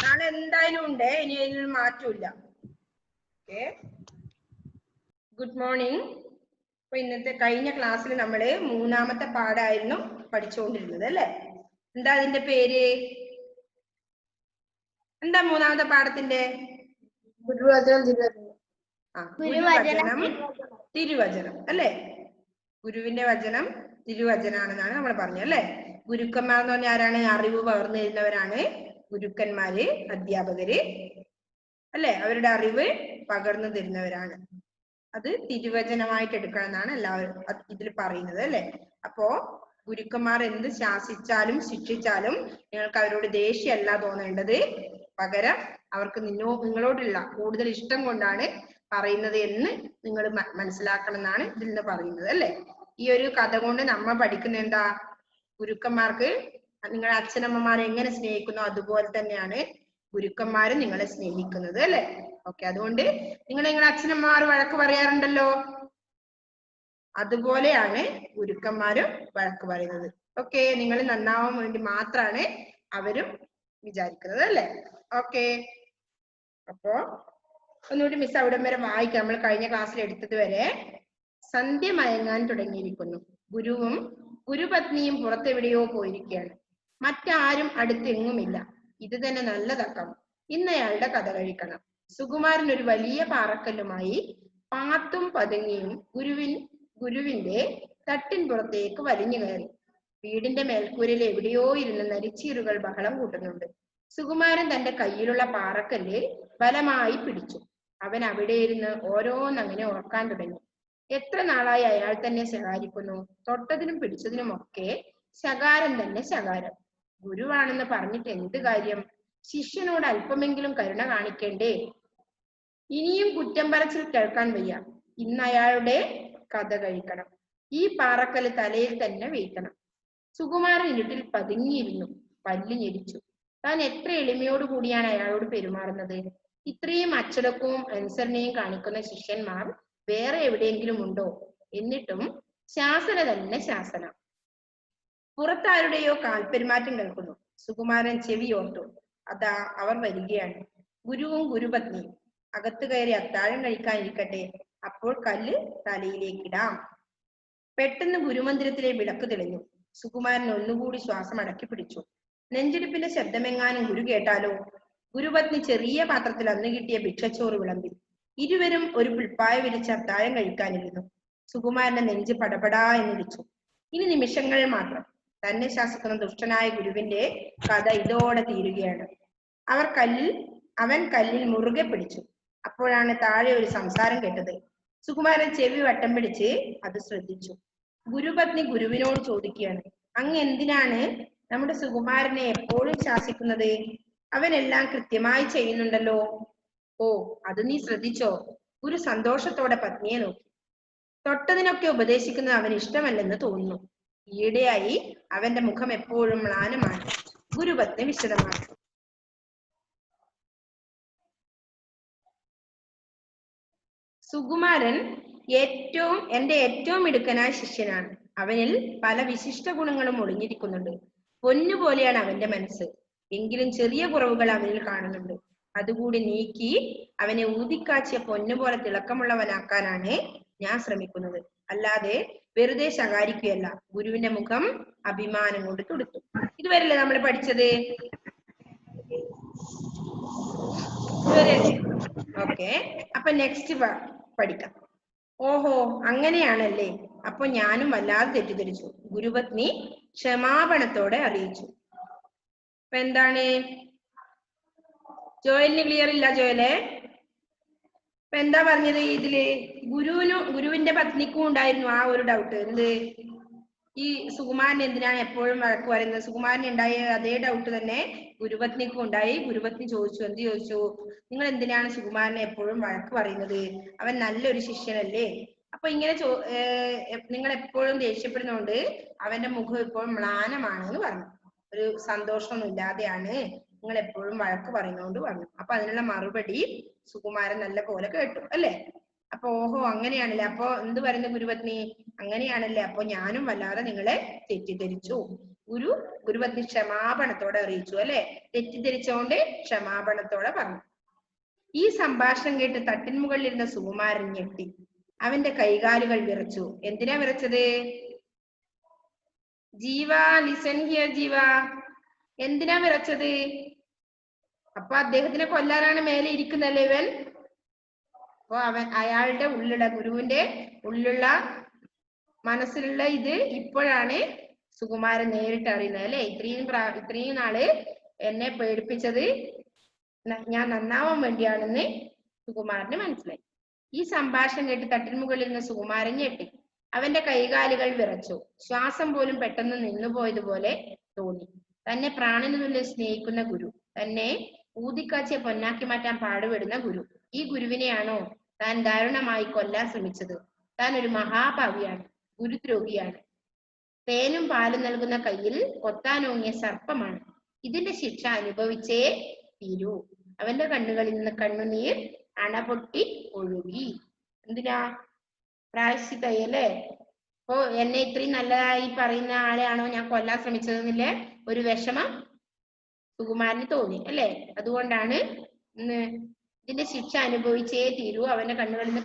നാളെ എന്തായാലും ഉണ്ട്, ഇനി അതിനൊരു മാറ്റമില്ല. Okay, good morning. അപ്പൊ ഇന്നത്തെ കഴിഞ്ഞ ക്ലാസ്സിൽ നമ്മള് മൂന്നാമത്തെ പാഠമായിരുന്നു പഠിച്ചുകൊണ്ടിരുന്നത് അല്ലേ? എന്താ അതിന്റെ പേര്? എന്താ മൂന്നാമത്തെ പാഠത്തിന്റെ? ഗുരുവചനം തിരുവചനം അല്ലേ? ഗുരുവിന്റെ വചനം തിരുവചനാണെന്നാണ് നമ്മൾ പറഞ്ഞത് അല്ലേ? ഗുരുക്കന്മാർ എന്ന് പറഞ്ഞാൽ ആരാണ്? അറിവ് പകർന്നു തരുന്നവരാണ് ഗുരുക്കന്മാര്, അധ്യാപകര് അല്ലെ? അവരുടെ അറിവ് പകർന്നു തരുന്നവരാണ്. അത് തിരുവചനമായിട്ട് എടുക്കണം എന്നാണ് എല്ലാവരും ഇതിൽ പറയുന്നത് അല്ലെ? അപ്പോ ഗുരുക്കന്മാർ എന്ത് ശാസിച്ചാലും ശിക്ഷിച്ചാലും നിങ്ങൾക്ക് അവരോട് ദേഷ്യമല്ല തോന്നേണ്ടത്, പകരം അവർക്ക് നിങ്ങളോടുള്ള കൂടുതൽ ഇഷ്ടം കൊണ്ടാണ് പറയുന്നത് എന്ന് നിങ്ങൾ മനസ്സിലാക്കണം എന്നാണ് ഇതിൽ നിന്ന് പറയുന്നത് അല്ലെ? ഈ ഒരു കഥ കൊണ്ട് നമ്മൾ പഠിക്കുന്ന എന്താ? ഗുരുക്കന്മാർക്ക് നിങ്ങളുടെ അച്ഛനമ്മമാരെ എങ്ങനെ സ്നേഹിക്കുന്നോ അതുപോലെ തന്നെയാണ് ഗുരുക്കന്മാര് നിങ്ങളെ സ്നേഹിക്കുന്നത് അല്ലെ? ഓക്കെ, അതുകൊണ്ട് നിങ്ങളുടെ അച്ഛനമ്മമാർ വഴക്ക് പറയാറുണ്ടല്ലോ, അതുപോലെയാണ് ഗുരുക്കന്മാരും വഴക്ക് പറയുന്നത്. ഓക്കെ, നിങ്ങൾ നന്നാവാൻ വേണ്ടി മാത്രമാണ് അവരും വിചാരിക്കുന്നത് അല്ലെ? ഓക്കെ, അപ്പോ ഒന്നുകൂടി മിസ് അവിടം വരെ വായിക്കാം. നമ്മൾ കഴിഞ്ഞ ക്ലാസ്സിൽ എടുത്തത് വരെ. സന്ധ്യ മയങ്ങാൻ തുടങ്ങിയിരിക്കുന്നു. ഗുരുവും ഗുരുപത്നിയും പുറത്തെവിടെയോ പോയിരിക്കുകയാണ്. മറ്റാരും അടുത്തെങ്ങുമില്ല. ഇത് തന്നെ നല്ല തക്കം. ഇന്നയാളുടെ കഥ കഴിക്കണം. സുകുമാരൻ ഒരു വലിയ പാറക്കല്ലുമായി പാത്തും പതുങ്ങിയും ഗുരുവിന്റെ തട്ടിൻ പുറത്തേക്ക് വലിഞ്ഞു കയറി. വീടിന്റെ മേൽക്കൂരയിൽ എവിടെയോ ഇരുന്ന് നരിച്ചീറുകൾ ബഹളം കൂട്ടുന്നുണ്ട്. സുകുമാരൻ തന്റെ കയ്യിലുള്ള പാറക്കല്ല് ബലമായി പിടിച്ചു. അവൻ അവിടെ ഇരുന്ന് ഓരോന്നങ്ങനെ ഓർക്കാൻ തുടങ്ങി. എത്ര നാളായി അയാൾ തന്നെ ശകാരിക്കുന്നു. തൊട്ടതിനും പിടിച്ചതിനും ഒക്കെ ശകാരം തന്നെ ശകാരം. ഗുരുവാണെന്ന് പറഞ്ഞിട്ട് എന്ത് കാര്യം? ശിഷ്യനോട് അല്പമെങ്കിലും കരുണ കാണിക്കേണ്ടേ? ഇനിയും കുറ്റം പറച്ചിൽ കേൾക്കാൻ വയ്യ. ഇന്ന് അയാളുടെ കഥ കഴിക്കണം. ഈ പാറക്കല്ല് തലയിൽ തന്നെ വീഴ്ത്തണം. സുകുമാരൻ ഇരുട്ടിൽ പതുങ്ങിയിരുന്നു. പല്ല് ഞെരിച്ചു. താൻ എത്ര എളിമയോട് കൂടിയാണ് അയാളോട് പെരുമാറുന്നത്. ഇത്രയും അച്ചടക്കവും അനുസരണയും കാണിക്കുന്ന ശിഷ്യന്മാർ വേറെ എവിടെയെങ്കിലും ഉണ്ടോ? എന്നിട്ടും ശാസന തന്നെ ശാസന. പുറത്താരുടെയോ കാൽപെരുമാറ്റം കേൾക്കുന്നു. സുകുമാരൻ ചെവിയോർത്തു. അതാ അവർ വരികയാണ്. ഗുരുവും ഗുരുപത്നിയും. അകത്ത് കയറി അത്താഴം കഴിക്കാനിരിക്കട്ടെ, അപ്പോൾ കല്ല് തലയിലേക്കിടാം. പെട്ടെന്ന് ഗുരുമന്ദിരത്തിലെ വിളക്ക് തെളിഞ്ഞു. സുകുമാരൻ ഒന്നുകൂടി ശ്വാസം അടക്കി പിടിച്ചു. നെഞ്ചിടിപ്പിന്റെ ശബ്ദമെങ്ങാനും ഗുരു കേട്ടാലോ? ഗുരുപത്നി ചെറിയ പാത്രത്തിൽ അന്ന് കിട്ടിയ ഭിക്ഷച്ചോറ് വിളമ്പി. ഇരുവരും ഒരു പുൽപ്പായ വിരിച്ച് അത്താഴം കഴിക്കാനിരുന്നു. സുകുമാരന്റെ നെഞ്ച് പടപടാ എന്നിടിച്ചു. ഇനി നിമിഷങ്ങൾ മാത്രം. തന്നെ ശാസിക്കുന്ന ദുഷ്ടനായ ഗുരുവിന്റെ കഥ ഇതോടെ തീരുകയാണ്. അവൻ കല്ലിൽ മുറുകെ പിടിച്ചു. അപ്പോഴാണ് താഴെ ഒരു സംസാരം കേട്ടത്. സുകുമാരൻ ചെവി വട്ടം പിടിച്ച് അത് ശ്രദ്ധിച്ചു. ഗുരുപത്നി ഗുരുവിനോട് ചോദിക്കുകയാണ്, അങ്ങ് എന്തിനാണ് നമ്മുടെ സുകുമാരനെ എപ്പോഴും ശാസിക്കുന്നത്? അവനെല്ലാം കൃത്യമായി ചെയ്യുന്നുണ്ടല്ലോ. ഓ, അത് നീ ശ്രദ്ധിച്ചോ? ഗുരു സന്തോഷത്തോടെ പത്നിയെ നോക്കി. തൊട്ടതിനൊക്കെ ഉപദേശിക്കുന്നത് അവന് ഇഷ്ടമല്ലെന്ന് തോന്നുന്നു. ഈയിടെയായി അവന്റെ മുഖം എപ്പോഴും മ്ലാനമാണ്. ഗുരുപത്നി വിശദമാക്കി. സുകുമാരൻ എന്റെ ഏറ്റവും മിടുക്കനായ ശിഷ്യനാണ്. അവനിൽ പല വിശിഷ്ട ഗുണങ്ങളും ഒളിഞ്ഞിരിക്കുന്നുണ്ട്. പൊന്നുപോലെയാണ് അവന്റെ മനസ്സ്. എങ്കിലും ചെറിയ കുറവുകൾ അവനിൽ കാണുന്നുണ്ട്. അതുകൂടി നീക്കി അവനെ ഊതിക്കാച്ചിയ പൊന്നുപോലെ തിളക്കമുള്ളവനാക്കാനാണ് ഞാൻ ശ്രമിക്കുന്നത്. അല്ലാതെ വെറുതെ ശകാരിക്കുകയല്ല. ഗുരുവിന്റെ മുഖം അഭിമാനം കൊണ്ട് തുടുത്തു. ഇതുവരെയല്ലേ നമ്മൾ പഠിച്ചത്? ഓക്കെ, അപ്പൊ നെക്സ്റ്റ് പഠിക്കാം. ഓഹോ, അങ്ങനെയാണല്ലേ. അപ്പൊ ഞാനും വല്ലാതെ തെറ്റിദ്ധരിച്ചു. ഗുരുപത്നി ക്ഷമാപണത്തോടെ അറിയിച്ചു. അപ്പൊ എന്താണ്? ജോയലിന് ക്ലിയർ ഇല്ല ജോയലെ? അപ്പൊ എന്താ പറഞ്ഞത്? ഇതില് ഗുരുവിന്റെ പത്നിക്കും ഉണ്ടായിരുന്നു ആ ഒരു ഡൗട്ട്. എന്ത്? ഈ സുകുമാരൻ എന്തിനാണ് എപ്പോഴും വഴക്ക് പറയുന്നത്? സുകുമാരൻ ഉണ്ടായ അതേ ഡൗട്ട് തന്നെ ഗുരുപത്നിക്കും ഉണ്ടായി. ഗുരുപത്നി ചോദിച്ചു. എന്ത് ചോദിച്ചു? നിങ്ങൾ എന്തിനാണ് സുകുമാരനെ എപ്പോഴും വഴക്ക് പറയുന്നത്? അവൻ നല്ലൊരു ശിഷ്യനല്ലേ? അപ്പൊ ഇങ്ങനെ നിങ്ങൾ എപ്പോഴും ദേഷ്യപ്പെടുന്നോണ്ട് അവന്റെ മുഖം എപ്പോഴും മ്ലാനമാണെന്ന് പറഞ്ഞു. ഒരു സന്തോഷമൊന്നും ഇല്ലാതെയാണ് നിങ്ങൾ എപ്പോഴും വഴക്ക് പറയുന്നോണ്ട് പറഞ്ഞു. അപ്പൊ അതിനുള്ള മറുപടി സുകുമാരൻ നല്ല പോലെ കേട്ടു അല്ലേ? അപ്പൊ ഓഹോ, അങ്ങനെയാണല്ലേ. അപ്പൊ എന്ത് പറയുന്നു ഗുരുപത്നി? അങ്ങനെയാണല്ലേ. അപ്പൊ ഞാനും വല്ലാതെ നിങ്ങളെ തെറ്റിദ്ധരിച്ചു. ഗുരുപത്നി ക്ഷമാപണത്തോടെ അറിയിച്ചു അല്ലെ. തെറ്റിദ്ധരിച്ചോണ്ട് ക്ഷമാപണത്തോടെ പറഞ്ഞു. ഈ സംഭാഷണം കേട്ട് തട്ടിൻ മുകളിലിരുന്ന സുകുമാരൻ ഞെട്ടി. അവന്റെ കൈകാലുകൾ വിറച്ചു. എന്തിനാ വിറച്ചത്? ജീവ, ലിസൺ ഹിയർ ജീവ. എന്തിനാ വിറച്ചത്? അപ്പൊ അദ്ദേഹത്തിനെ കൊല്ലാനാണ് മേലെ ഇരിക്കുന്നല്ലേ ഇവൻ. അപ്പൊ അയാളുടെ ഉള്ളിലുള്ള, ഗുരുവിന്റെ ഉള്ളിലുള്ള മനസ്സിലുള്ള ഇത് ഇപ്പോഴാണ് സുകുമാരൻ നേരിട്ട് അറിയുന്നത് അല്ലെ. ഇത്രയും നാള് എന്നെ പേടിപ്പിച്ചത് ഞാൻ നന്നാവാൻ വേണ്ടിയാണെന്ന് സുകുമാരന് മനസ്സിലായി. ഈ സംഭാഷണം കേട്ട് തട്ടിൻ മുകളിൽ നിന്ന് സുകുമാരൻ ഞെട്ടി. അവന്റെ കൈകാലുകൾ വിറച്ചു. ശ്വാസം പോലും പെട്ടെന്ന് നിന്നുപോയതുപോലെ തോന്നി. തന്നെ പ്രാണന് തുല്യം സ്നേഹിക്കുന്ന ഗുരു, തന്നെ ഊതിക്കാച്ചിയെ പൊന്നാക്കി മാറ്റാൻ പാടുപെടുന്ന ഗുരു, ഈ ഗുരുവിനെയാണോ താൻ ദാരുണമായി കൊല്ലാൻ ശ്രമിച്ചത്? താൻ ഒരു മഹാഭാവിയാണ്, ഗുരുദ്രോഹിയാണ്. തേനും പാലും നൽകുന്ന കയ്യിൽ കൊത്താനോങ്ങിയ സർപ്പമാണ്. ഇതിന്റെ ശിക്ഷ അനുഭവിച്ചേ തീരൂ. അവന്റെ കണ്ണുകളിൽ നിന്ന് കണ്ണുനീർ അണപൊട്ടി ഒഴുകി. എന്തിനാ? പ്രായശ്ചിത്തയല്ലേ. അപ്പോ എന്നെ ഇത്രയും നല്ലതായി പറയുന്ന ആളെയാണോ ഞാൻ കൊല്ലാൻ ശ്രമിച്ചതെന്നില്ലേ ഒരു വിഷമം സുകുമാരന് തോന്നി അല്ലെ. അതുകൊണ്ടാണ് ഇതിന്റെ ശിക്ഷ അനുഭവിച്ചേ തീരൂ. അവന്റെ കണ്ണുകളിൽ നിന്ന്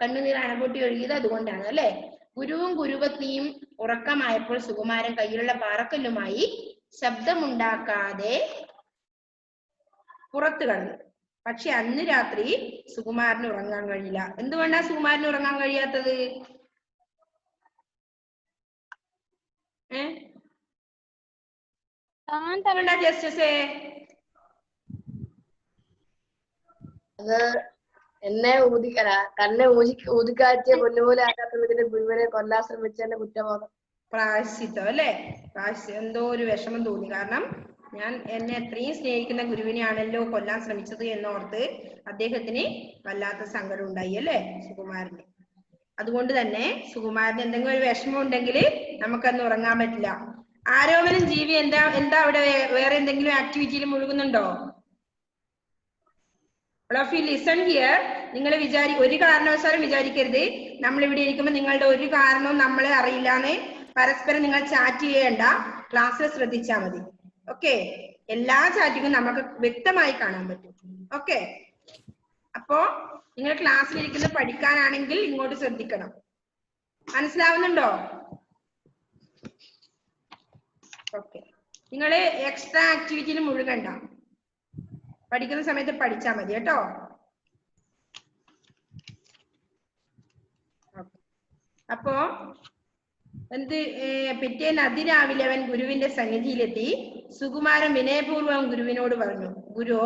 കണ്ണുനീർ അണപൊട്ടി ഒഴുകിയത് അതുകൊണ്ടാണ് അല്ലെ. ഗുരുവും ഗുരുപത്നിയും ഉറക്കമായപ്പോൾ സുകുമാരൻ കയ്യിലുള്ള പാറക്കല്ലുമായി ശബ്ദമുണ്ടാക്കാതെ പുറത്തു കടന്നു. പക്ഷെ അന്ന് രാത്രി സുകുമാരന് ഉറങ്ങാൻ കഴിയില്ല. എന്തുകൊണ്ടാ സുകുമാരന് ഉറങ്ങാൻ കഴിയാത്തത്? ജസ്റ്റസേ എന്നെ തന്നെ ഊതിക്കാറ്റിയ പൊന്നുപോലെ ആക്കാത്തതിന്റെ ഗുരുവിനെ കൊല്ലാൻ ശ്രമിച്ചതിന്റെ കുറ്റബോധം. പ്രായശ്ചിത്തം അല്ലെ. എന്തോ ഒരു വിഷമം തോന്നി. കാരണം ഞാൻ എന്നെ അത്രയും സ്നേഹിക്കുന്ന ഗുരുവിനെയാണല്ലോ കൊല്ലാൻ ശ്രമിച്ചത് എന്നോർത്ത് അദ്ദേഹത്തിന് വല്ലാത്ത സങ്കടം ഉണ്ടായി അല്ലെ സുകുമാരന്. അതുകൊണ്ട് തന്നെ സുകുമാരന് എന്തെങ്കിലും ഒരു വിഷമം ഉണ്ടെങ്കിൽ നമുക്കന്ന് ഉറങ്ങാൻ പറ്റില്ല. ആരോമലും ജീവി എന്താ അവിടെ വേറെ എന്തെങ്കിലും ആക്ടിവിറ്റിയിൽ മുഴുകുന്നുണ്ടോ? Listen here. നിങ്ങൾ ഒരു കാരണവശാലും വിചാരിക്കരുത് നമ്മൾ ഇവിടെ ഇരിക്കുമ്പോൾ നിങ്ങളുടെ ഒരു കാരണവും നമ്മളെ അറിയില്ലാന്ന് പരസ്പരം നിങ്ങൾ ചാറ്റ് ചെയ്യേണ്ട. ക്ലാസ്സിൽ ശ്രദ്ധിച്ചാൽ മതി. ഓക്കെ. എല്ലാ ചാറ്റിങ്ങും നമുക്ക് വ്യക്തമായി കാണാൻ പറ്റും. ഓക്കെ. അപ്പോ നിങ്ങൾ ക്ലാസ്സിലിരിക്കുന്ന പഠിക്കാനാണെങ്കിൽ ഇങ്ങോട്ട് ശ്രദ്ധിക്കണം. മനസ്സിലാവുന്നുണ്ടോ? ഓക്കെ. നിങ്ങൾ എക്സ്ട്രാ ആക്ടിവിറ്റിയിൽ മുഴുകണ്ട. പഠിക്കുന്ന സമയത്ത് പഠിച്ചാൽ മതി കേട്ടോ. അപ്പോ പിറ്റേന്ന് അതിരാവിലെ അവൻ ഗുരുവിന്റെ സന്നിധിയിലെത്തി. സുകുമാരൻ വിനയപൂർവ്വം ഗുരുവിനോട് പറഞ്ഞു, ഗുരു,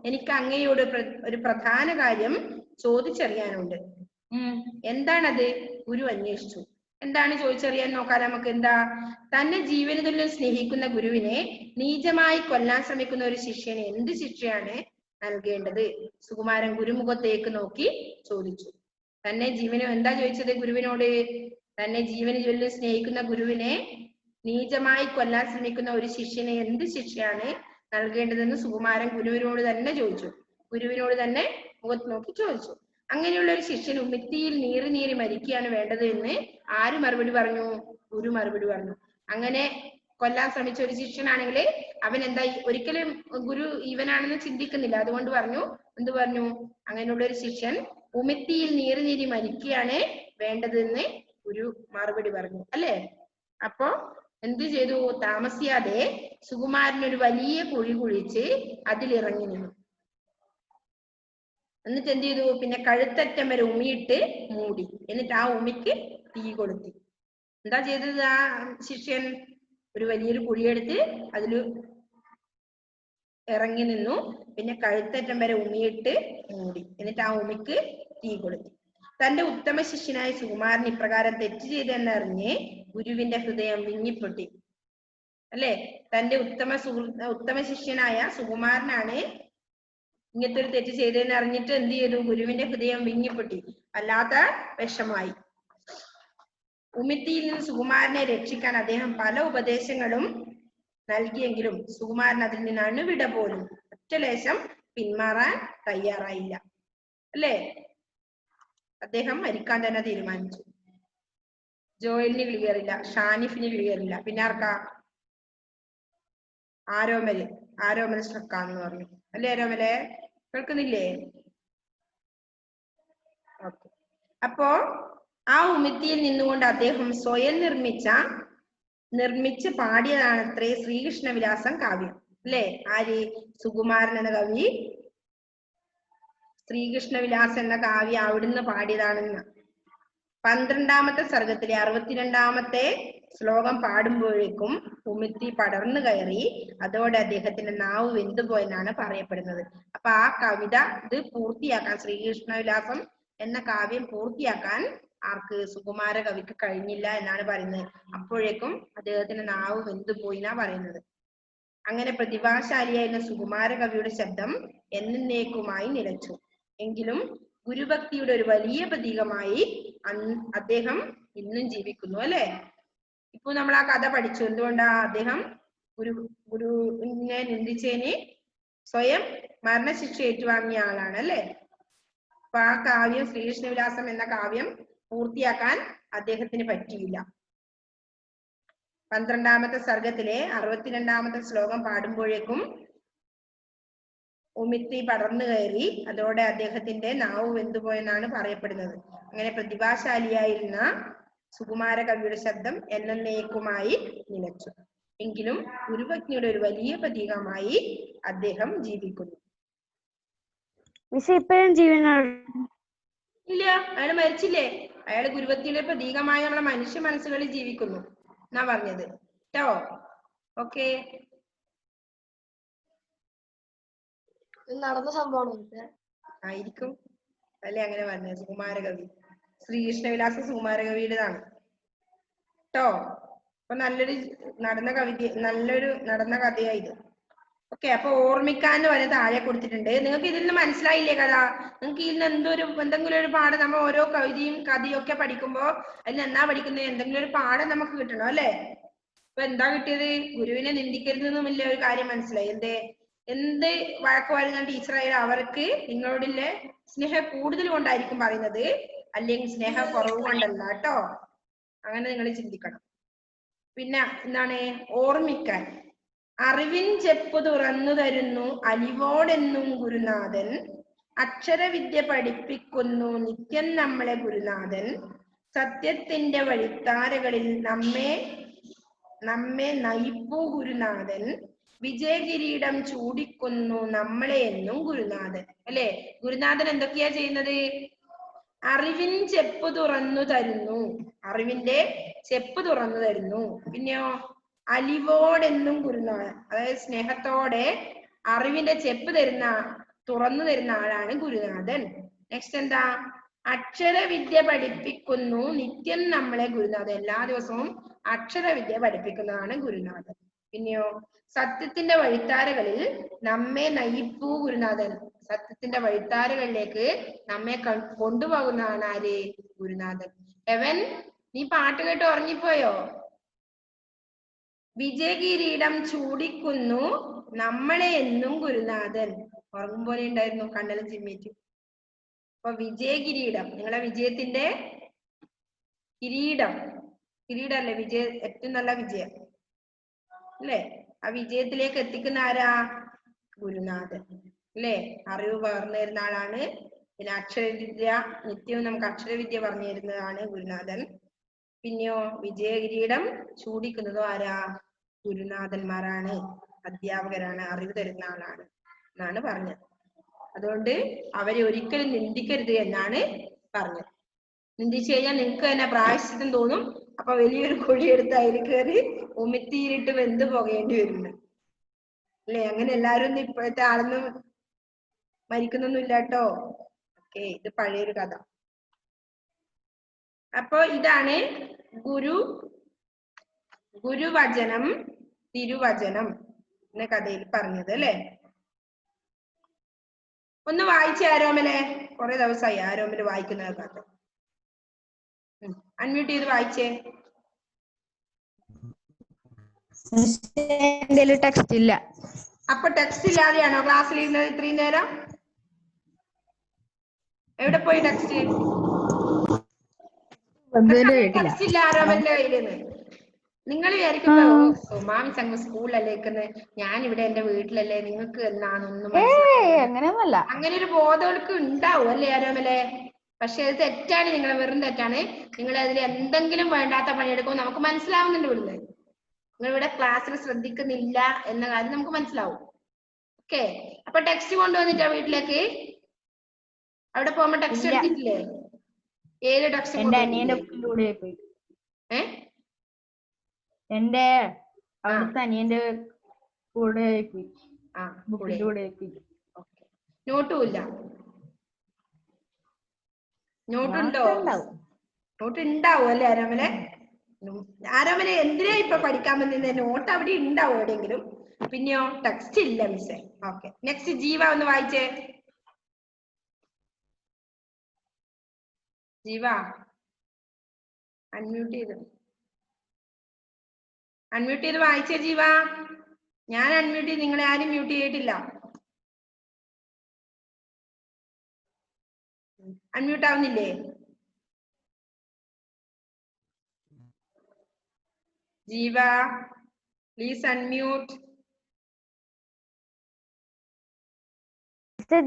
എനിക്ക് അങ്ങയോട് ഒരു പ്രധാന കാര്യം ചോദിച്ചറിയാനുണ്ട്. എന്താണത്? ഗുരു അന്വേഷിച്ചു. എന്താണ് ചോദിച്ചറിയാൻ നോക്കാൻ നമുക്ക്. എന്താ? തന്നെ ജീവന് തുല്യം സ്നേഹിക്കുന്ന ഗുരുവിനെ നീചമായി കൊല്ലാൻ ശ്രമിക്കുന്ന ഒരു ശിഷ്യന് എന്ത് ശിക്ഷയാണ് നൽകേണ്ടത്? സുകുമാരൻ ഗുരുമുഖത്തേക്ക് നോക്കി ചോദിച്ചു. തന്നെ ജീവന് എന്താ ചോദിച്ചത് ഗുരുവിനോട്? തന്നെ ജീവന് തുല്യം സ്നേഹിക്കുന്ന ഗുരുവിനെ നീചമായി കൊല്ലാൻ ശ്രമിക്കുന്ന ഒരു ശിഷ്യന് എന്ത് ശിക്ഷയാണ് നൽകേണ്ടതെന്ന് സുകുമാരൻ ഗുരുവിനോട് തന്നെ ചോദിച്ചു. ഗുരുവിനോട് തന്നെ മുഖത്ത് നോക്കി ചോദിച്ചു. അങ്ങനെയുള്ള ഒരു ശിഷ്യൻ ഉമിത്തിയിൽ നീറി മരിക്കുകയാണ് വേണ്ടത് എന്ന് ആര് മറുപടി പറഞ്ഞു? ഗുരു മറുപടി പറഞ്ഞു. അങ്ങനെ കൊല്ലാൻ ശ്രമിച്ച ഒരു ശിഷ്യനാണെങ്കിൽ അവൻ എന്താ ഒരിക്കലും ഗുരു ഇവനാണെന്ന് ചിന്തിക്കുന്നില്ല. അതുകൊണ്ട് പറഞ്ഞു, എന്ത് പറഞ്ഞു? അങ്ങനെയുള്ള ഒരു ശിഷ്യൻ ഉമിത്തിയിൽ നീറി മരിക്കുകയാണ് വേണ്ടതെന്ന് ഗുരു മറുപടി പറഞ്ഞു അല്ലെ. അപ്പോ എന്ത് ചെയ്തു? താമസിയാതെ സുകുമാരനൊരു വലിയ കുഴി കുഴിച്ച് അതിലിറങ്ങി നിന്നു. എന്നിട്ട് എന്ത് ചെയ്തു? പിന്നെ കഴുത്തറ്റം വരെ ഉമിയിട്ട് മൂടി. എന്നിട്ട് ആ ഉമിക്ക് തീ കൊളുത്തി. എന്താ ചെയ്തത്? ആ ശിഷ്യൻ ഒരു വലിയൊരു കുഴിയെടുത്ത് അതിൽ ഇറങ്ങി നിന്നു. പിന്നെ കഴുത്തറ്റം വരെ ഉമിയിട്ട് മൂടി. എന്നിട്ട് ആ ഉമിക്ക് തീ കൊളുത്തി. തന്റെ ഉത്തമ ശിഷ്യനായ സുകുമാരൻ ഇപ്രകാരം തെറ്റ് ചെയ്തെന്നറിഞ്ഞ് ഗുരുവിന്റെ ഹൃദയം വിങ്ങിപ്പൊട്ടി അല്ലെ. തന്റെ ഉത്തമ ശിഷ്യനായ സുകുമാരനാണ് ഇങ്ങനത്തെ ഒരു തെറ്റ് ചെയ്തതെന്ന് അറിഞ്ഞിട്ട് എന്ത് ചെയ്തു? ഗുരുവിന്റെ ഹൃദയം വിങ്ങിപ്പൊട്ടി. അല്ലാത്ത വിഷമായി. ഉമിത്തിയിൽ നിന്ന് സുകുമാരനെ രക്ഷിക്കാൻ അദ്ദേഹം പല ഉപദേശങ്ങളും നൽകിയെങ്കിലും സുകുമാരൻ അതിൽ നിന്ന് അണുവിട പോലും ഒറ്റ ലേശം പിന്മാറാൻ തയ്യാറായില്ല അല്ലേ. അദ്ദേഹം മരിക്കാൻ തന്നെ തീരുമാനിച്ചു. ജോയലിന് ക്ലിയർ ഇല്ല, ഷാനിഫിന് ക്ലിയർ ഇല്ല. പിന്നെ ആർക്കാ? ആരോമൽ സ്ട്രക്കാന്ന് പറഞ്ഞു അല്ലേ? ആരോമലെ കേൾക്കുന്നില്ലേ? ഓക്കെ. അപ്പോ ആ ഉമിത്തിയിൽ നിന്നുകൊണ്ട് അദ്ദേഹം സ്വയം നിർമ്മിച്ച് പാടിയതാണത്രേ ശ്രീകൃഷ്ണ വിലാസം കാവ്യം അല്ലേ? ആര്? സുകുമാരൻ എന്ന കവി ശ്രീകൃഷ്ണ വിലാസം എന്ന കാവ്യം അവിടുന്ന് പാടിയതാണെന്ന്. 12ാമത്തെ സർഗത്തിലെ 62ാമത്തെ ശ്ലോകം പാടുമ്പോഴേക്കും ഉമിത്തി പടർന്നു കയറി അതോടെ അദ്ദേഹത്തിന്റെ നാവ് വെന്തുപോയെന്നാണ് പറയപ്പെടുന്നത്. അപ്പൊ ആ കവിത ഇത് പൂർത്തിയാക്കാൻ, ശ്രീകൃഷ്ണ വിലാസം എന്ന കാവ്യം പൂർത്തിയാക്കാൻ ആർക്ക്? സുകുമാര കവിക്ക് കഴിഞ്ഞില്ല എന്നാണ് പറയുന്നത്. അപ്പോഴേക്കും അദ്ദേഹത്തിന്റെ നാവ് വെന്തുപോയി എന്നാ പറയുന്നത്. അങ്ങനെ പ്രതിഭാശാലിയായിരുന്ന സുകുമാര കവിയുടെ ശബ്ദം എന്നേക്കുമായി നിലച്ചു. എങ്കിലും ഗുരുഭക്തിയുടെ ഒരു വലിയ പ്രതീകമായി അദ്ദേഹം ഇന്നും ജീവിക്കുന്നു അല്ലെ? ഇപ്പൊ നമ്മൾ ആ കഥ പഠിച്ചു. എന്തുകൊണ്ടാ? അദ്ദേഹം ഗുരുവിനെ നിന്ദിച്ചതിന് സ്വയം മരണശിക്ഷ ഏറ്റുവാങ്ങിയ ആളാണ് അല്ലെ? അപ്പൊ ആ കാവ്യം, ശ്രീകൃഷ്ണവിലാസം എന്ന കാവ്യം പൂർത്തിയാക്കാൻ അദ്ദേഹത്തിന് പറ്റിയില്ല. 12ാമത്തെ സർഗത്തിലെ 62ാമത്തെ ശ്ലോകം പാടുമ്പോഴേക്കും ഉമിത്തി പടർന്നു കയറി അതോടെ അദ്ദേഹത്തിന്റെ നാവ് വെന്തുപോയെന്നാണ് പറയപ്പെടുന്നത്. അങ്ങനെ പ്രതിഭാശാലിയായിരുന്ന സുകുമാര കവിയുടെ ശബ്ദം എന്നേക്കുമായി നിലച്ചു. എങ്കിലും ഗുരുഭക്തിയുടെ ഒരു വലിയ പ്രതീകമായി അദ്ദേഹം ജീവിക്കുന്നു. ഇല്ല, അയാൾ മരിച്ചില്ലേ? അയാൾ ഗുരുഭക്തിയുടെ പ്രതീകമായി നമ്മളെ മനുഷ്യ മനസ്സുകളിൽ ജീവിക്കുന്നു എന്നാ പറഞ്ഞത് കേട്ടോ. ഓക്കെ, നടന്ന സംഭവം ആയിരിക്കും അല്ലെ? അങ്ങനെ പറഞ്ഞത് സുകുമാരകവി, ശ്രീകൃഷ്ണവിലാസം സുകുമാരകവിയുടേതാണ് കേട്ടോ. അപ്പൊ നല്ലൊരു നടന്ന കഥയായത്. ഓക്കെ, അപ്പൊ ഓർമ്മിക്കാന്ന് പറഞ്ഞ താഴെ കൊടുത്തിട്ടുണ്ട്. നിങ്ങൾക്ക് ഇതിൽ നിന്ന് മനസ്സിലായില്ലേ കഥ? നിങ്ങൾക്ക് ഇതിൽ നിന്ന് എന്തെങ്കിലും ഒരു പാഠം, നമ്മൾ ഓരോ കഥയും ഒക്കെ പഠിക്കുമ്പോ അതിൽ എന്നാ പഠിക്കുന്നത്? എന്തെങ്കിലും ഒരു പാഠം നമുക്ക് കിട്ടണം അല്ലെ? ഇപ്പൊ എന്താ കിട്ടിയത്? ഗുരുവിനെ നിന്ദിക്കരുതെന്നുമില്ല ഒരു കാര്യം മനസ്സിലായി. എന്ത് വഴക്ക് പറയുന്ന ടീച്ചറായാലും അവർക്ക് നിങ്ങളോടുള്ള സ്നേഹം കൂടുതൽ കൊണ്ടായിരിക്കും പറയുന്നത്, അല്ലെങ്കിൽ സ്നേഹം കുറവ് കൊണ്ടല്ല കേട്ടോ. അങ്ങനെ നിങ്ങൾ ചിന്തിക്കണം. പിന്നെ എന്താണ്? ഓർമ്മിക്കാൻ. അറിവിൻ ചെപ്പു തുറന്നു തരുന്നു അലിവോടെന്നും ഗുരുനാഥൻ, അക്ഷരവിദ്യ പഠിപ്പിക്കുന്നു നിത്യം നമ്മളെ ഗുരുനാഥൻ, സത്യത്തിന്റെ വഴിത്താരകളിൽ നമ്മെ നയിപ്പൂ ഗുരുനാഥൻ, വിജയകിരീടം ചൂടിക്കുന്നു നമ്മളെ എന്നും ഗുരുനാഥൻ അല്ലെ? ഗുരുനാഥൻ എന്തൊക്കെയാ ചെയ്യുന്നത്? അറിവിൻ ചെപ്പ് തുറന്നു തരുന്നു, അറിവിന്റെ ചെപ്പ് തുറന്നു തരുന്നു. പിന്നെയോ അലിവോടെന്നും ഗുരുനാഥൻ, അതായത് സ്നേഹത്തോടെ അറിവിന്റെ ചെപ്പ് തുറന്നു തരുന്ന ആളാണ് ഗുരുനാഥൻ. നെക്സ്റ്റ് എന്താ? അക്ഷരവിദ്യ പഠിപ്പിക്കുന്നു നിത്യം നമ്മളെ ഗുരുനാഥൻ, എല്ലാ ദിവസവും അക്ഷരവിദ്യ പഠിപ്പിക്കുന്നതാണ് ഗുരുനാഥൻ. പിന്നെയോ സത്യത്തിന്റെ വഴിത്താരകളിൽ നമ്മെ നയിപ്പൂ ഗുരുനാഥൻ, സത്യത്തിന്റെ വഴിത്താരകളിലേക്ക് നമ്മെ കൊണ്ടുപോകുന്നതാണ് ആര്? ഗുരുനാഥൻ. എവൻ, നീ പാട്ട് കേട്ട് ഉറങ്ങിപ്പോയോ? വിജയകിരീടം ചൂടിക്കുന്നു നമ്മളെ എന്നും ഗുരുനാഥൻ. ഉറങ്ങും പോലെ ഉണ്ടായിരുന്നു, കണ്ണെല്ലാം ചിമ്മിച്ചു. അപ്പൊ വിജയകിരീടം, നിങ്ങളെ വിജയത്തിന്റെ കിരീടല്ലേ ഏറ്റവും നല്ല വിജയം അല്ലേ? ആ വിജയത്തിലേക്ക് എത്തിക്കുന്ന ആരാ? ഗുരുനാഥൻ അല്ലേ? അറിവ് പകർന്നു തരുന്ന ആളാണ്. പിന്നെ അക്ഷരവിദ്യ, നിത്യവും നമുക്ക് അക്ഷരവിദ്യ പറഞ്ഞു തരുന്നതാണ് ഗുരുനാഥൻ. പിന്നെയോ വിജയകിരീടം ചൂടിക്കുന്നതോ ആരാ? ഗുരുനാഥന്മാരാണ്, അധ്യാപകരാണ്, അറിവ് തരുന്ന ആളാണ് എന്നാണ് പറഞ്ഞത്. അതുകൊണ്ട് അവരെ ഒരിക്കലും നിന്ദിക്കരുത് എന്നാണ് പറഞ്ഞത്. നിന്ദിച്ചു കഴിഞ്ഞാൽ നിങ്ങൾക്ക് തന്നെ പ്രായശ്ചിത്തം തോന്നും. അപ്പൊ വലിയൊരു കുഴിയെടുത്ത് അതിൽ കയറി ഉമിത്തിയിലിട്ട് വെന്ത് പോകേണ്ടി വരുന്നുണ്ട് അല്ലെ? അങ്ങനെ എല്ലാരും ഇപ്പോഴത്തെ ആളൊന്നും മരിക്കുന്നൊന്നും ഇല്ല കേട്ടോ. ഓക്കെ, ഇത് പഴയൊരു കഥ. അപ്പൊ ഇതാണ് ഗുരുവചനം തിരുവചനം എന്ന കഥയിൽ പറഞ്ഞത് അല്ലെ? ഒന്ന് വായിച്ചേ ആരോമലെ, കുറെ ദിവസമായി ആരോമല് വായിക്കുന്ന കഥ. അൺമ്യൂട്ട് ചെയ്ത് വായിച്ചേ. ടെക്സ്റ്റ് ഇല്ല. അപ്പൊ ടെക്സ്റ്റ് ഇല്ലാതെയാണോ ക്ലാസ്സിൽ ഇരുന്നത് ഇത്രയും നേരം? എവിടെ പോയി ടെക്സ്റ്റ്? ടെക്സ്റ്റ് ഇല്ല ആരോമലിന്റെ കയ്യില്. നിങ്ങൾ വിചാരിക്കുമ്പോ സുമാ മിസ് അങ്ങ് സ്കൂളിലല്ലേ നിൽക്കുന്നത്, ഞാൻ ഇവിടെ എന്റെ വീട്ടിലല്ലേ, നിങ്ങൾക്ക് എന്നാണെന്നൊന്നും അങ്ങനെയൊന്നുമല്ല. അങ്ങനെ ഒരു ബോധവൾക്ക് ഉണ്ടാവും അല്ലേ ആരോമലെ? പക്ഷെ അത് തെറ്റാണ്, നിങ്ങളെ വെറും തെറ്റാണ്. നിങ്ങൾ അതിൽ എന്തെങ്കിലും വേണ്ടാത്ത പണിയെടുക്കുമ്പോൾ നമുക്ക് മനസ്സിലാവുന്നുണ്ട് ഇവിടുന്ന്. നിങ്ങൾ ഇവിടെ ക്ലാസ്സിൽ ശ്രദ്ധിക്കുന്നില്ല എന്ന കാര്യം നമുക്ക് മനസ്സിലാവും. ഓക്കെ, അപ്പൊ ടെക്സ്റ്റ് കൊണ്ടുവന്നിട്ടാ വീട്ടിലേക്ക്? അവിടെ പോകുമ്പോ ടെക്സ്റ്റ് എടുത്തിട്ടില്ലേ? ഏത് ടെക്സ്റ്റ്? എന്റെ അനിയന്റെ കൂടെ പോയി. എന്റെ അവിടുത്തെ അനിയന്റെ കൂടെ പോയി. ബുക്കിന്റെ കൂടെ പോയി. നോട്ടും ഇല്ല? നോട്ടുണ്ടോ? നോട്ട് ഉണ്ടാവും അല്ലേ ആരോമലെ? ആരോമലെ എന്തിനാ ഇപ്പൊ പഠിക്കാൻ വന്നിരുന്നത്? നോട്ട് അവിടെ ഉണ്ടാവും എവിടെയെങ്കിലും. പിന്നെയോ ടെക്സ്റ്റ് ഇല്ല മിസ്സേ. ഓക്കെ, നെക്സ്റ്റ് ജീവ ഒന്ന് വായിച്ചേ. ജീവ അൺമ്യൂട്ട് ചെയ്ത് വായിച്ചേ ജീവ. ഞാൻ അൺമ്യൂട്ട് ചെയ്ത്, നിങ്ങളെ ആരും മ്യൂട്ട് ചെയ്തിട്ടില്ല. അൺമ്യൂട്ട് ആവുന്നില്ലേ? ജീവ പ്ലീസ് അൺമ്യൂട്ട്.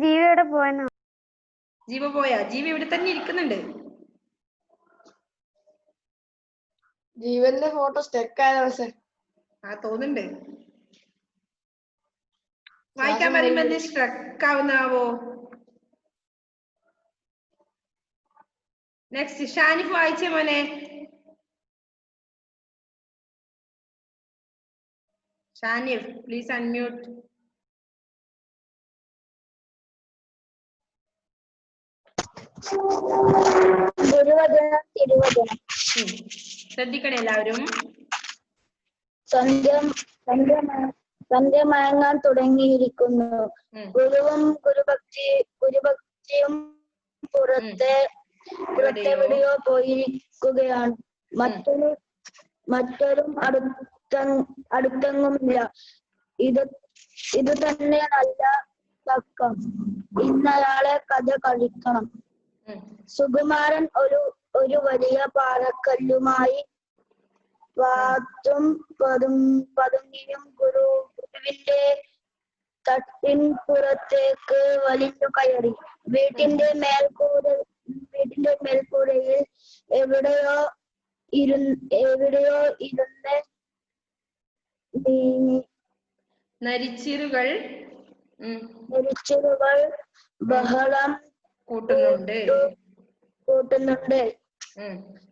ജീവ എവിടെ പോയെന്നോ? ജീവ പോയാ? ജീവ ഇവിടെ തന്നെ ഇരിക്കുന്നുണ്ട്. ജീവന്റെ ഫോട്ടോ സ്റ്റക്ക് ആയ ദിവസം തോന്നുന്നുണ്ട്. വായിക്കാൻ പറയുമ്പോ എന്ത് സ്ട്രക്ക് ആവുന്നാവോ? നെക്സ്റ്റ് ഷാനിഫ് വായിച്ചേ മോനെ. Shanif please unmute. ഗുരുവചനം തിരുവചനം. ശ്രദ്ധിക്കണേ എല്ലാവരും. സന്ധ്യ മയങ്ങാൻ തുടങ്ങിയിരിക്കുന്നു. ഗുരുവും ഗുരുഭക്തിയും പുറത്തെവിടെയോ പോയിരിക്കുകയാണ്. മറ്റൊരും അടുത്തെങ്ങുമില്ല. ഇത് തന്നെ നല്ല തക്കം. ഇന്നയാളെ കഥ കഴിക്കണം. സുകുമാരൻ ഒരു വലിയ പാറക്കല്ലുമായി പാത്തും പതുങ്ങിയും ഗുരുവിന്റെ തട്ടിൻ പുറത്തേക്ക് വലിഞ്ഞു കയറി. വീട്ടിന്റെ മേൽക്കൂരയിൽ എവിടെയോ ഇരുന്ന് നരിച്ചിരുകൾ ബഹളം കൂട്ടുന്നുണ്ട്.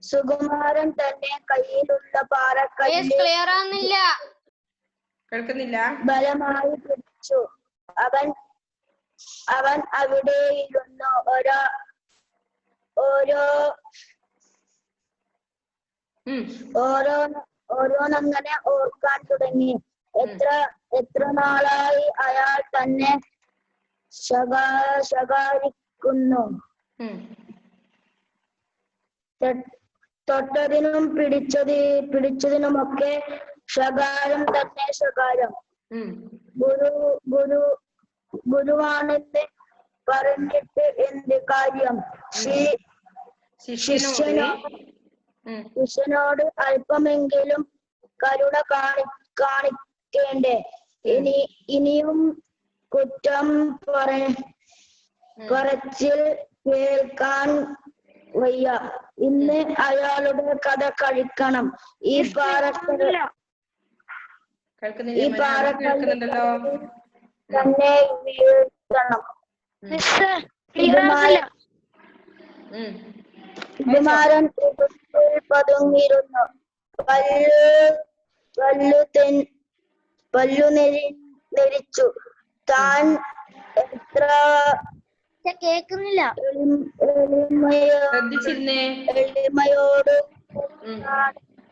സുകുമാരൻ തന്നെ കയ്യിലുള്ള പാറക്കല്ല് ബലമായി പിടിച്ചു. അവൻ അവിടെ ഇരുന്നു ഓരോന്നങ്ങനെ ഓർക്കാൻ തുടങ്ങി. എത്ര നാളായി അയാൾ തന്നെ ശകാരിക്കുന്നു. തൊട്ടതിനും പിടിച്ചതിനുമൊക്കെ ശകാരം തന്നെ ശകാരം. ഗുരുവാണെന്ന് പറഞ്ഞിട്ട് എന്ത് കാര്യം? ശിഷ്യനോട് അല്പമെങ്കിലും കരുണ കാണിക്കേണ്ടേ? ഇനിയും കുറ്റം പറച്ചിൽ കേൾക്കാൻ വയ്യ. ഇന്ന് അയാളുടെ കഥ കഴിക്കണം. ഈ പാറക്കല്ല് തന്നെ വീഴ്ത്തണം. കുമാരൻ പതുങ്ങിയിരുന്നു. പല്ലു നെരിച്ചു. താൻ എത്ര കേൾക്കുന്നില്ല. എളിമയോട്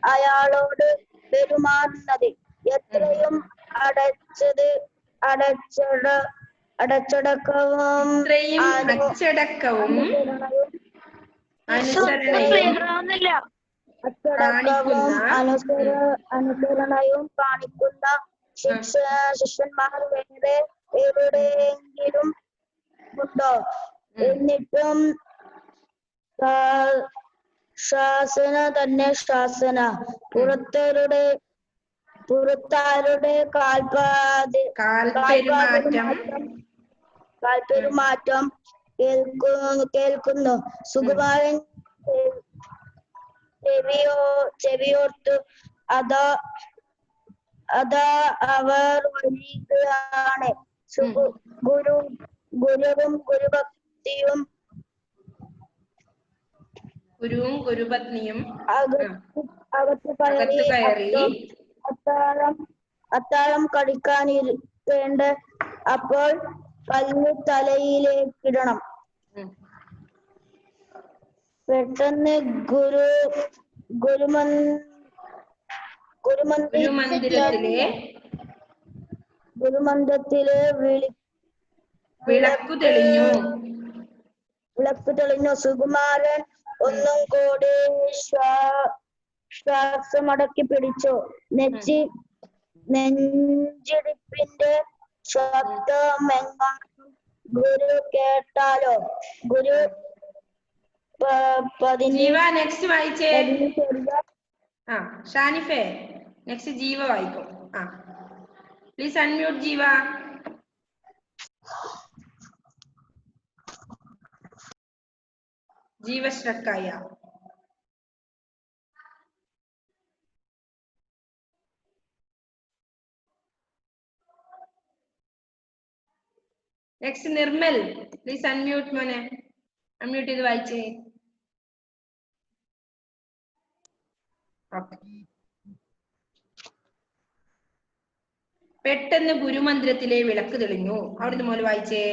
അയാളോട് പെരുമാറുന്നത്. എത്രയും അടച്ചടക്കവും അനുസരണയും കാണിക്കുന്ന ശിഷ്യന്മാർ വേറെ എവിടെയെങ്കിലും ഉണ്ടോ? എന്നിട്ടും ശാസന തന്നെ ശാസന. പുറത്താരുടെ കാൽപെരുമാറ്റം കേൾക്കുന്നു. സുകുമാരൻ ചെവിയോർത്തു അതാ അവർ വരികയാണ്. ഗുരുവും ഗുരുപത്നിയും അകത്തു കയറി അത്താഴം കഴിക്കാനിരിക്കേണ്ട. അപ്പോൾ കല്ല് തലയിലേക്കിടണം. പെട്ടെന്ന് ഗുരുമന്ദിരത്തിലെ വിളക്കു തെളിഞ്ഞു. സുകുമാരൻ ഒന്നും കൂടി ശ്വാസമടക്കി പിടിച്ചു. നെഞ്ചിടിപ്പിന്റെ ശബ്ദമെങ്ങാനും ഗുരു കേട്ടാലോ? ഗുരു നെക്സ്റ്റ് വായിച്ചേ. ഷാനിഫേ നെക്സ്റ്റ് ജീവ വായിക്കും. പ്ലീസ് അൺമ്യൂട്ട് ജീവ. ജീവ ശ്രക്കായ. നെക്സ്റ്റ് നിർമ്മൽ, പ്ലീസ് അൺമ്യൂട്ട് മോനെ. അൺമ്യൂട്ട് ചെയ്ത് വായിച്ചേ. പെട്ടെന്ന് ഗുരുമന്ദിരത്തിലെ വിളക്ക് തെളിഞ്ഞു. അവിടുന്ന് മോല് വായിച്ചേ.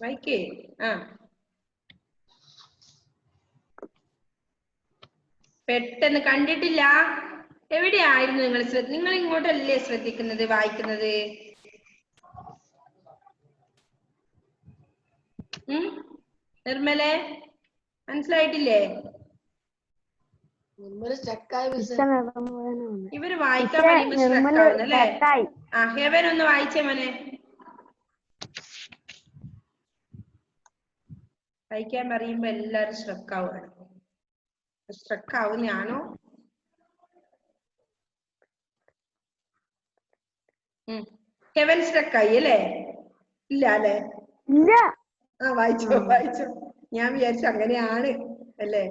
വായിക്കേ. പെട്ടെന്ന് കണ്ടിട്ടില്ല. എവിടെയായിരുന്നു നിങ്ങൾ ഇങ്ങോട്ടല്ലേ ശ്രദ്ധിക്കുന്നത്, വായിക്കുന്നത്? നിർമ്മലെ മനസ്സിലായിട്ടില്ലേ? ഇവര് വായിക്കാൻ പറയുമ്പോ സ്ട്രക്ക് ആവുന്നല്ലേ? ഹെവൻ ഒന്ന് വായിച്ചേ മോനെ. വായിക്കാൻ പറയുമ്പോ എല്ലാരും സ്ട്രക്ക് ആവുകയാണ്. സ്ട്രക്ക് ആവുന്നയാണോ? ഹെവൻ സ്ട്രക്ക് ആയി അല്ലേ? ഇല്ല അല്ലേ? വായിച്ചോ. ഞാൻ വിചാരിച്ചു അങ്ങനെയാണ് അല്ലേ?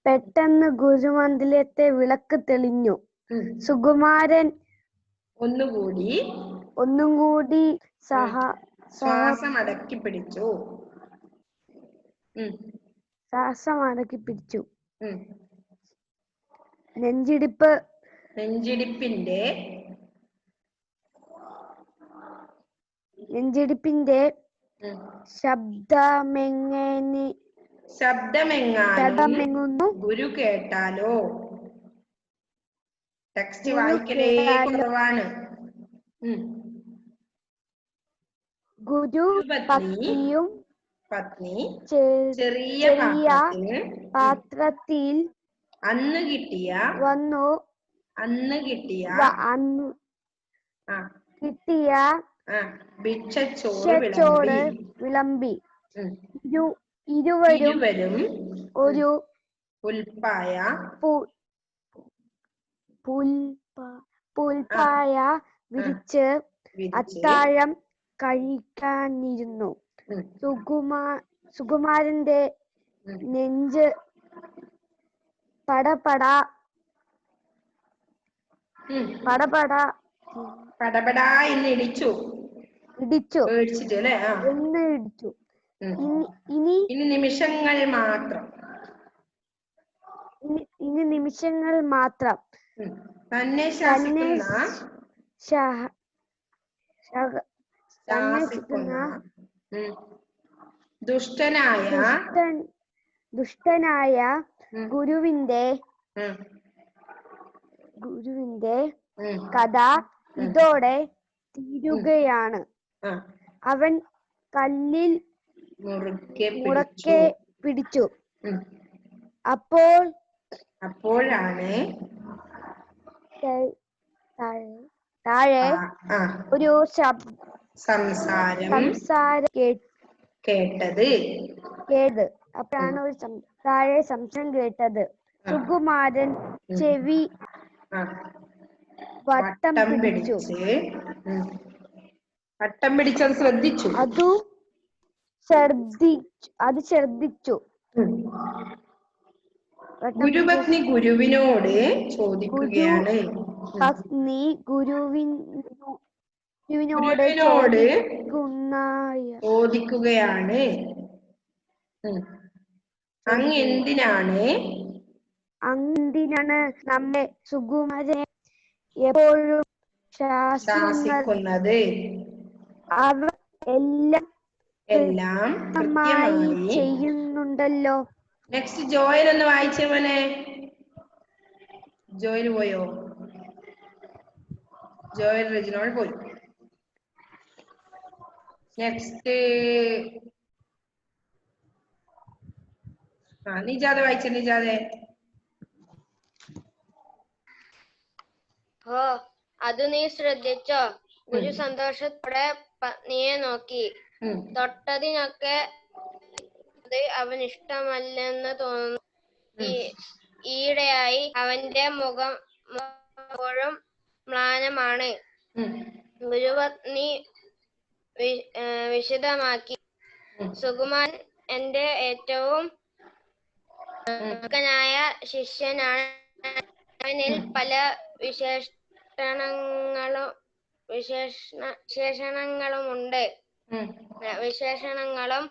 പെട്ടെന്ന് ഗുരുമന്ദിരത്തെ വിളക്ക് തെളിഞ്ഞു. സുകുമാരൻ ഒന്നും കൂടി ശ്വാസമടക്കി പിടിച്ചു. നെഞ്ചിടിപ്പിന്റെ ശബ്ദമെങ്ങാനും ഗുരു കേട്ടാലോ? ടെക്സ്റ്റ് വായിക്കലേ കുറവാണ്. ഗുരു പത്നി ചെറിയ പാത്രത്തിൽ അന്ന് കിട്ടിയ ഭിക്ഷച്ചോറ് വിളമ്പി. ഇരുവരും ഒരു പുൽപ്പായ വിരിച്ച് അത്താഴം കഴിക്കാനിരുന്നു. സുകുമാരന്റെ നെഞ്ച് പടപടാ ഇടിച്ചു. ഇനി നിമിഷങ്ങൾ മാത്രം തന്നെ ശാസിക്കുന്ന ദുഷ്ടനായ ഗുരുവിന്റെ കഥ ഇതോടെ തീരുകയാണ്. അവൻ കല്ലിൽ മുറുക്കെ പിടിച്ചു. അപ്പോഴാണ് താഴെ ആ ഒരു സംസാരം സംസാരം കേട്ടത്. അപ്പോഴാണ് താഴെ സംസാരം കേട്ടത്. സുകുമാരൻ ചെവി വട്ടം പിടിച്ചു. വട്ടം പിടിച്ചത് ശ്രദ്ധിച്ചു. അത് ശ്രദ്ധിച്ചു. ഗുരുപത്നി ഗുരുവിനോട് ചോദിക്കുകയാണ്. പത്നി ഗുരുവിനോട് ചോദിക്കുകയാണ്. അങ്ങ് എന്തിനാണ് നമ്മെ സുകുമാരനെ എപ്പോഴും ശാസിക്കുന്നത്? അവ എല്ലാം കൃത്യമായി ചെയ്യുന്നുണ്ടല്ലോ. നെക്സ്റ്റ് ജോയൽ ഒന്ന് വായിച്ചേ മോനെ. ജോയൽ പോയോ? ജോയൽ റെജിനോൾ പോയി. നെക്സ്റ്റ് നിജാതെ വായിച്ചേ. നിജാതെ. ഓ, അത് നീ ശ്രദ്ധിച്ചോ? ഗുരു സന്തോഷത്തോടെ പത്നിയെ നോക്കി. തൊട്ടതിനൊക്കെ അത് അവൻ ഇഷ്ടമല്ലെന്ന് തോന്നുന്നു. ഈയിടെയായി അവന്റെ മുഖം എപ്പോഴും മ്ലാനമാണ്. ഗുരുപത്നി വിശദമാക്കി. സുകുമാരൻ എന്റെ ഏറ്റവും ായ ശിഷ്യനാണ്. അവനിൽ പല വിശേഷണങ്ങളും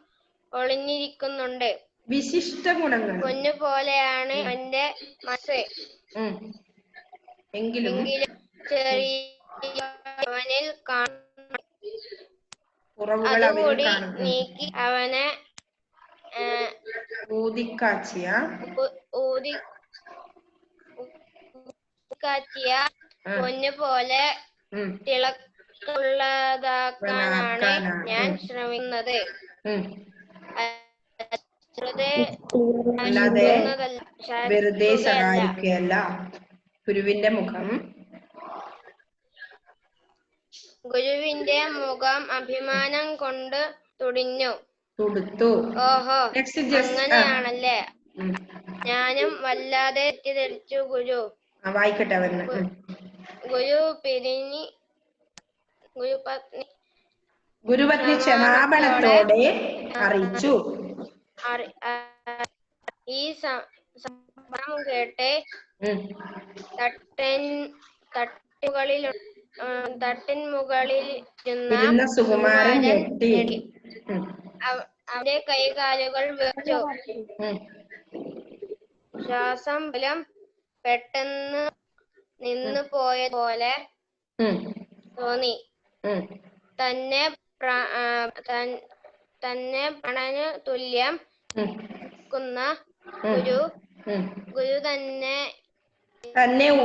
ഒളിഞ്ഞിരിക്കുന്നുണ്ട്. വിശിഷ്ട ഗുണങ്ങൾ. പൊന്നു പോലെയാണ് അവന്റെ മനസ്സ്. എങ്കിലും ചെറിയ അവനിൽ അതുകൂടി നീക്കി അവനെ ഊതിക്കാച്ചിയ പൊന്നു പോലെ തിളക്കമുള്ളതാക്കാനാണ് ഞാൻ ശ്രമിക്കുന്നത്. അല്ലാതെ വെറുതെ ശകാരിക്കുകയല്ല. ഗുരുവിന്റെ മുഖം അഭിമാനം കൊണ്ട് തുടുത്തു. ഓഹോ, അങ്ങനെയാണല്ലേ. ഞാനും വല്ലാതെ തെറ്റിദ്ധരിച്ചു ഗുരു. വായിക്കട്ടെ. ഗുരുപത്നി ക്ഷമാപണത്തോടെ അറിയിച്ചു. ഈ സംഭവം കേട്ട് തട്ടിൻ മുകളിൽ ഇരുന്ന സുകുമാരൻ ഞെട്ടി. അവന്റെ കൈകാലുകൾ വിറച്ചു. ശ്വാസം ബലം പെട്ടെന്ന് നിന്നു പോയ പോലെ തോന്നി. തന്നെ പ്രാണന് തുല്യം ഗുരു തന്നെ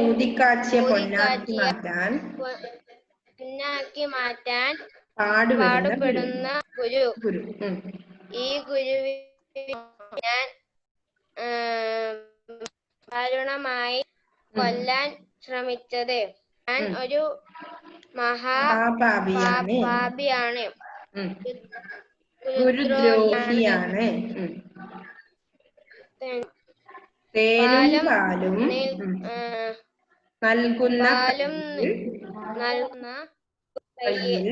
ഊതിക്കാച്ചിയ പൊന്നാക്കി മാറ്റാൻ പാടുപെടുന്ന ഗുരു. ഈ ഗുരുവിനെ ഞാൻ ദാരുണമായി കൊല്ലാൻ ശ്രമിച്ചത്. ഞാൻ ഒരു മഹാപാപിയാണ്, ഗുരുദ്രോഹിയാണ്. തേനും പാലും നൽകുന്ന കയ്യിൽ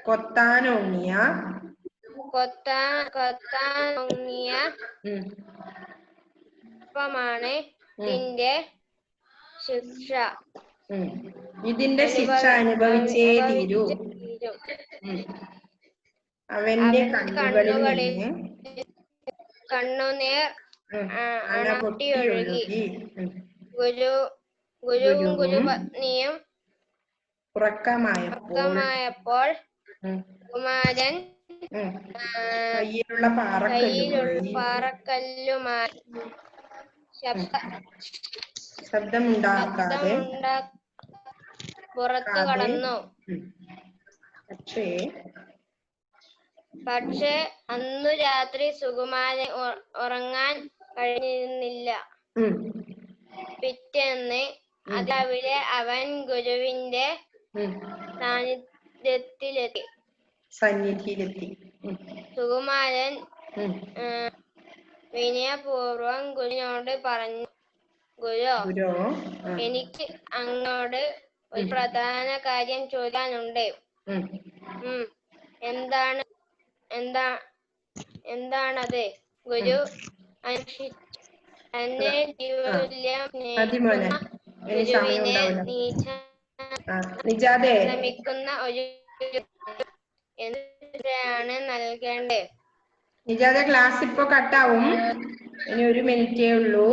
കൊത്താനോങ്ങിയ ഇതിന്റെ ശിക്ഷ. ഇതിന്റെ ശിക്ഷ അനുഭവിച്ചേ തീരൂ. അവന്റെ കണ്ണുകളിൽ കണ്ണുനീർ അണപൊട്ടിയൊഴുകി. ഗുരുവും ഗുരുപത്നിയും ഉറക്കമായപ്പോൾ കുമാരൻ കയ്യിലുള്ള പാറക്കല്ലുമായി ശബ്ദമുണ്ടാക്കാതെ പുറത്തു കടന്നു. പക്ഷേ അന്നു രാത്രി സുകുമാരൻ ഉറങ്ങാൻ കഴിഞ്ഞിരുന്നില്ല. പിറ്റേന്ന് അതിരാവിലെ അവൻ ഗുരുവിന്റെ ഉം. സാന്നിധ്യത്തിലെത്തി. സന്നിധിയിലെത്തി. സുകുമാരൻ ഉം. വിനയപൂർവം ഗുരുവിനോട് പറഞ്ഞു, ഗുരു, ഗുരു. എനിക്ക് അങ്ങോട് ഒരു പ്രധാന കാര്യം ചോദിക്കാനുണ്ട്. എന്താണത്? ഗുരു അന്വേഷിച്ചു. തന്നെ ജീവതുല്യം സ്നേഹിക്കുന്ന ഗുരുവിനെ നിജാദേ ശ്രമിക്കുന്ന ഒരു എന്താണ് നൽകേണ്ടത്? നിജാദേ ക്ലാസ് ഇപ്പൊ കട്ടാവും. ഇനി 1 മിനിറ്റേ ഉള്ളൂ,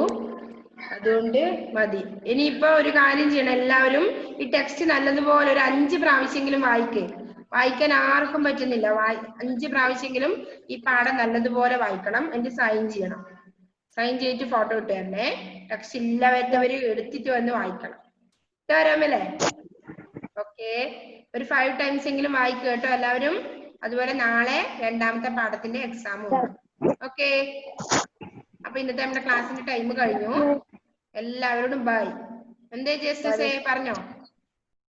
അതുകൊണ്ട് മതി. ഇനിയിപ്പോ ഒരു കാര്യം ചെയ്യണം, എല്ലാവരും ഈ ടെക്സ്റ്റ് നല്ലതുപോലെ ഒരു 5 പ്രാവശ്യമെങ്കിലും വായിക്കാൻ ആർക്കും പറ്റുന്നില്ല. 5 പ്രാവശ്യമെങ്കിലും ഈ പാഠം നല്ലതുപോലെ വായിക്കണം. എന്നിട്ട് സൈൻ ചെയ്യണം. സൈൻ ചെയ്തിട്ട് ഫോട്ടോ ഇട്ട് തരണേ. ടെക്സ്റ്റ് ഇല്ലാത്തവര് എടുത്തിട്ട് വന്ന് വായിക്കണം. തരാമല്ലേ? ഓക്കെ, ഒരു 5 ടൈംസ് എങ്കിലും വായിക്കുക കേട്ടോ എല്ലാവരും. അതുപോലെ നാളെ 2ാമത്തെ പാഠത്തിന്റെ എക്സാം ഉണ്ട്. ഓക്കെ, അപ്പൊ ഇന്നത്തെ നമ്മുടെ ക്ലാസ്സിന്റെ ടൈം കഴിഞ്ഞു. എല്ലാവരോടും ബൈ. എന്തേ ജസ്റ്റ് പറഞ്ഞോ.